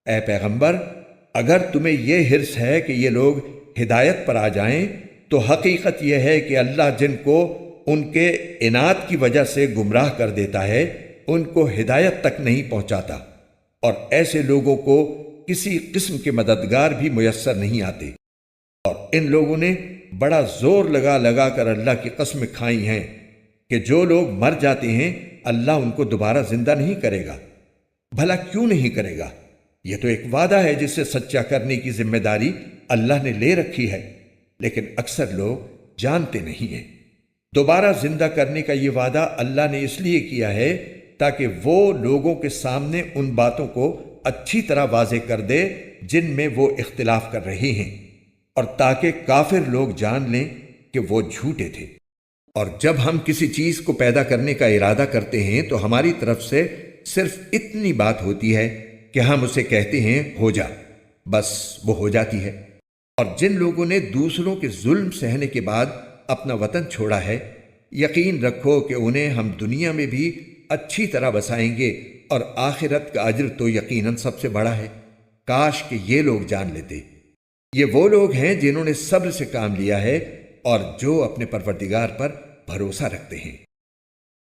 اے پیغمبر، اگر تمہیں یہ حرص ہے کہ یہ لوگ ہدایت پر آ جائیں تو حقیقت یہ ہے کہ اللہ جن کو ان کے عناد کی وجہ سے گمراہ کر دیتا ہے ان کو ہدایت تک نہیں پہنچاتا، اور ایسے لوگوں کو کسی قسم کے مددگار بھی میسر نہیں آتے۔ اور ان لوگوں نے بڑا زور لگا لگا کر اللہ کی قسمیں کھائی ہیں کہ جو لوگ مر جاتے ہیں اللہ ان کو دوبارہ زندہ نہیں کرے گا۔ بھلا کیوں نہیں کرے گا؟ یہ تو ایک وعدہ ہے جسے سچا کرنے کی ذمہ داری اللہ نے لے رکھی ہے، لیکن اکثر لوگ جانتے نہیں ہیں۔ دوبارہ زندہ کرنے کا یہ وعدہ اللہ نے اس لیے کیا ہے تاکہ وہ لوگوں کے سامنے ان باتوں کو اچھی طرح واضح کر دے جن میں وہ اختلاف کر رہے ہیں، اور تاکہ کافر لوگ جان لیں کہ وہ جھوٹے تھے۔ اور جب ہم کسی چیز کو پیدا کرنے کا ارادہ کرتے ہیں تو ہماری طرف سے صرف اتنی بات ہوتی ہے کہ ہم اسے کہتے ہیں ہو جا، بس وہ ہو جاتی ہے۔ اور جن لوگوں نے دوسروں کے ظلم سہنے کے بعد اپنا وطن چھوڑا ہے، یقین رکھو کہ انہیں ہم دنیا میں بھی اچھی طرح بسائیں گے، اور آخرت کا اجر تو یقیناً سب سے بڑا ہے۔ کاش کہ یہ لوگ جان لیتے۔ یہ وہ لوگ ہیں جنہوں نے صبر سے کام لیا ہے اور جو اپنے پروردگار پر بھروسہ رکھتے ہیں۔